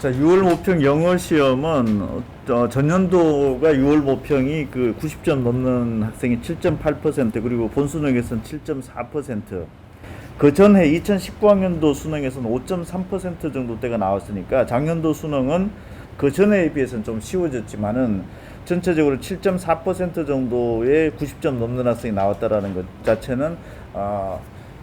자, 6월 모평 영어 시험은 전년도가 6월 모평이 그 90점 넘는 학생이 7.8% 그리고 본수능에서는 7.4%. 그 전해 2019학년도 수능에서는 5.3% 정도대가 나왔으니까 작년도 수능은 그 전해에 비해서는 좀 쉬워졌지만은 전체적으로 7.4% 정도의 90점 넘는 학생이 나왔다라는 것 자체는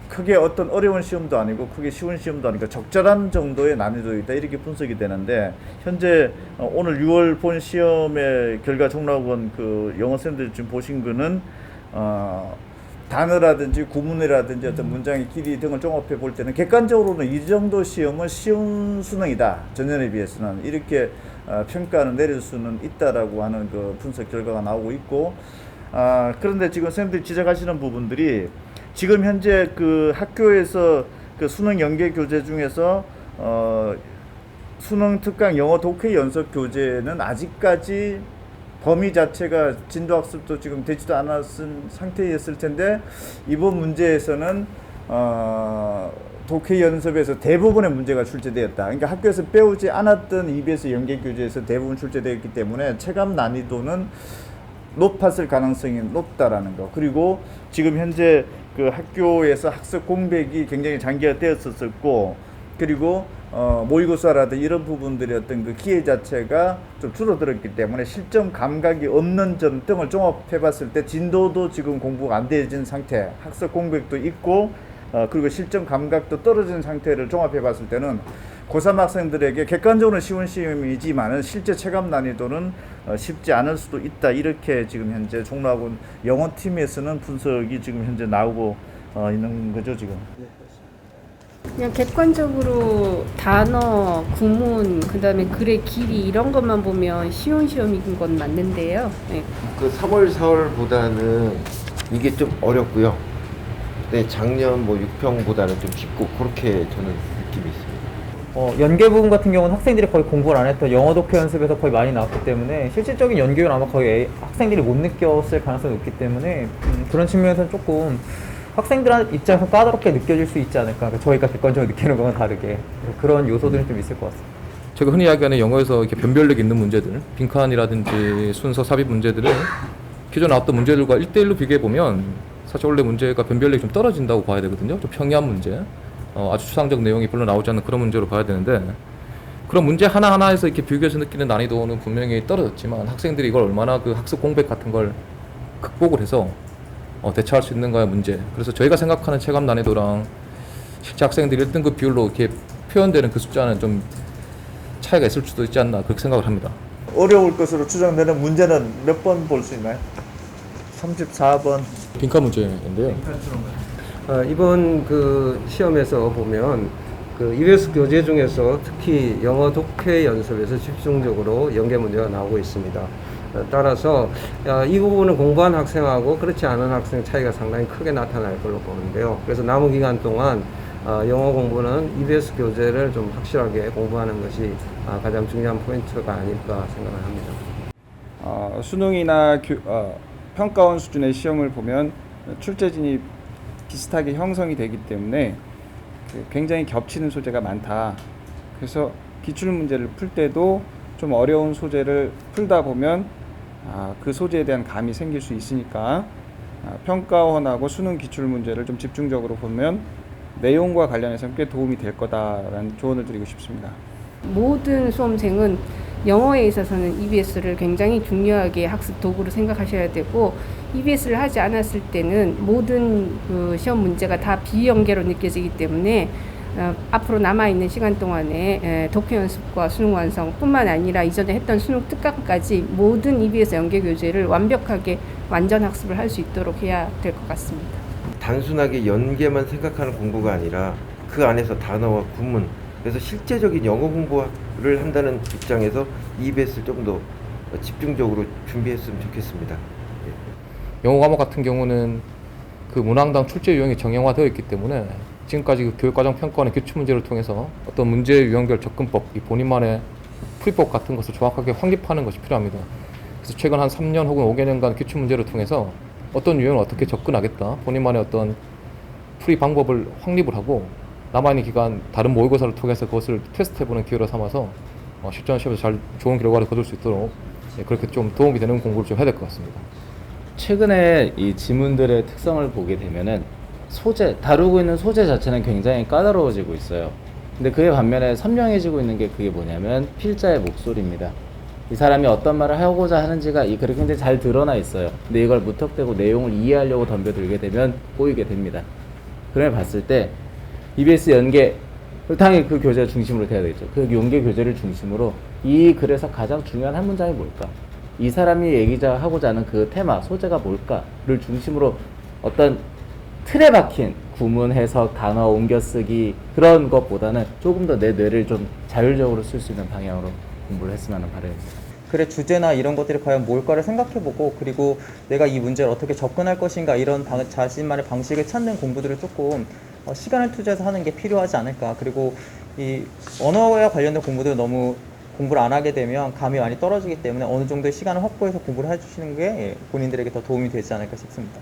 크게 어떤 어려운 시험도 아니고 크게 쉬운 시험도 아니고 적절한 정도의 난이도이다 이렇게 분석이 되는데 현재 오늘 6월 본 시험의 결과 종락원 그 영어생들 지금 보신 거는 단어라든지 구문이라든지 어떤 문장의 길이 등을 종합해 볼 때는 객관적으로는 이 정도 시험은 쉬운 수능이다 전년에 비해서는 이렇게 평가는 내릴 수는 있다라고 하는 그 분석 결과가 나오고 있고 그런데 지금 선생님들이 지적하시는 부분들이 지금 현재 그 학교에서 그 수능 연계 교재 중에서 수능 특강 영어 독해 연습 교재는 아직까지 범위 자체가 진도 학습도 지금 되지도 않았을 상태였을 텐데 이번 문제에서는 독해 연습에서 대부분의 문제가 출제되었다. 그러니까 학교에서 배우지 않았던 EBS 연계 교재에서 대부분 출제되었기 때문에 체감 난이도는 높았을 가능성이 높다라는 거. 그리고 지금 현재 그 학교에서 학습 공백이 굉장히 장기화되었었고, 그리고 모의고사라든지 이런 부분들의 어떤 그 기회 자체가 좀 줄어들었기 때문에 실점 감각이 없는 점 등을 종합해 봤을 때 진도도 지금 공부가 안 되어진 상태, 학습 공백도 있고, 그리고 실점 감각도 떨어진 상태를 종합해 봤을 때는 고3 학생들에게 객관적으로 쉬운 시험이지만은 실제 체감 난이도는 쉽지 않을 수도 있다. 이렇게 지금 현재 종로학원 영어팀에서는 분석이 지금 현재 나오고 있는 거죠, 지금. 그냥 객관적으로 단어, 구문, 그다음에 글의 길이 이런 것만 보면 쉬운 시험인 건 맞는데요. 네. 그 3월, 4월보다는 이게 좀 어렵고요. 네, 작년 뭐 6평보다는 좀 쉽고 그렇게 저는 느낌이 있습니다. 연계 부분 같은 경우는 학생들이 거의 공부를 안 했던 영어 독해 연습에서 거의 많이 나왔기 때문에 실질적인 연계는 아마 거의 학생들이 못 느꼈을 가능성이 높기 때문에 그런 측면에서는 조금 학생들 입장에서 까다롭게 느껴질 수 있지 않을까. 그러니까 저희가 객관적으로 느끼는 거는 다르게 그런 요소들이 좀 있을 것 같습니다. 제가 흔히 이야기하는 영어에서 이렇게 변별력 있는 문제들, 빈칸이라든지 순서 삽입 문제들을 기존 나왔던 문제들과 1대1로 비교해 보면 사실 원래 문제가 변별력이 좀 떨어진다고 봐야 되거든요. 좀 평이한 문제, 아주 추상적 내용이 별로 나오지 않는 그런 문제로 봐야 되는데 그런 문제 하나하나에서 이렇게 비교해서 느끼는 난이도는 분명히 떨어졌지만 학생들이 이걸 얼마나 그 학습 공백 같은 걸 극복을 해서 대처할 수 있는가의 문제. 그래서 저희가 생각하는 체감 난이도랑 실제 학생들이 1등급 비율로 이렇게 표현되는 그 숫자는 좀 차이가 있을 수도 있지 않나 그렇게 생각을 합니다. 어려울 것으로 추정되는 문제는 몇 번 볼 수 있나요? 34번. 빈칸 문제인데요. 이번 그 시험에서 보면 그 EBS 교재 중에서 특히 영어 독해 연습에서 집중적으로 연계 문제가 나오고 있습니다. 따라서 이 부분은 공부한 학생하고 그렇지 않은 학생 차이가 상당히 크게 나타날 걸로 보는데요. 그래서 남은 기간 동안 영어 공부는 EBS 교재를 좀 확실하게 공부하는 것이 가장 중요한 포인트가 아닐까 생각을 합니다. 수능이나 평가원 수준의 시험을 보면 출제진이 비슷하게 형성이 되기 때문에 굉장히 겹치는 소재가 많다. 그래서 기출문제를 풀 때도 좀 어려운 소재를 풀다 보면 그 소재에 대한 감이 생길 수 있으니까 평가원하고 수능 기출문제를 좀 집중적으로 보면 내용과 관련해서는 꽤 도움이 될 거다라는 조언을 드리고 싶습니다. 모든 수험생은 영어에 있어서는 EBS를 굉장히 중요하게 학습 도구로 생각하셔야 되고 EBS를 하지 않았을 때는 모든 그 시험 문제가 다 비연계로 느껴지기 때문에 앞으로 남아있는 시간 동안에 독해 연습과 수능 완성뿐만 아니라 이전에 했던 수능 특강까지 모든 EBS 연계 교재를 완벽하게 완전 학습을 할 수 있도록 해야 될 것 같습니다. 단순하게 연계만 생각하는 공부가 아니라 그 안에서 단어와 구문, 그래서 실제적인 영어 공부를 한다는 입장에서 EBS를 좀 더 집중적으로 준비했으면 좋겠습니다. 영어 과목 같은 경우는 그 문항당 출제 유형이 정형화되어 있기 때문에 지금까지 그 교육과정 평가원의 기출 문제를 통해서 어떤 문제 유형별 접근법, 이 본인만의 풀이법 같은 것을 정확하게 확립하는 것이 필요합니다. 그래서 최근 한 3년 혹은 5개년간 기출 문제를 통해서 어떤 유형을 어떻게 접근하겠다, 본인만의 어떤 풀이 방법을 확립을 하고 남아있는 기간 다른 모의고사를 통해서 그것을 테스트해보는 기회로 삼아서 실전 시험에서 잘 좋은 결과를 거둘 수 있도록 그렇게 좀 도움이 되는 공부를 좀 해야 될 것 같습니다. 최근에 이 지문들의 특성을 보게 되면은 다루고 있는 소재 자체는 굉장히 까다로워지고 있어요. 근데 그에 반면에 선명해지고 있는 게 그게 뭐냐면 필자의 목소리입니다. 이 사람이 어떤 말을 하고자 하는지가 이 글에 굉장히 잘 드러나 있어요. 근데 이걸 무턱대고 내용을 이해하려고 덤벼들게 되면 꼬이게 됩니다. 그걸 봤을 때 EBS 연계, 당연히 그 교재를 중심으로 돼야 되겠죠. 그 연계 교재를 중심으로 이 글에서 가장 중요한 한 문장이 뭘까? 이 사람이 하고자 하는 그 테마, 소재가 뭘까를 중심으로 어떤 틀에 박힌 구문 해석, 단어 옮겨쓰기 그런 것보다는 조금 더 내 뇌를 좀 자율적으로 쓸 수 있는 방향으로 공부를 했으면 하는 바람입니다. 글의 주제나 이런 것들이 과연 뭘까를 생각해보고 그리고 내가 이 문제를 어떻게 접근할 것인가 이런 자신만의 방식을 찾는 공부들을 조금 시간을 투자해서 하는 게 필요하지 않을까. 그리고 이 언어와 관련된 공부들 너무 공부를 안 하게 되면 감이 많이 떨어지기 때문에 어느 정도의 시간을 확보해서 공부를 해주시는 게 본인들에게 더 도움이 되지 않을까 싶습니다.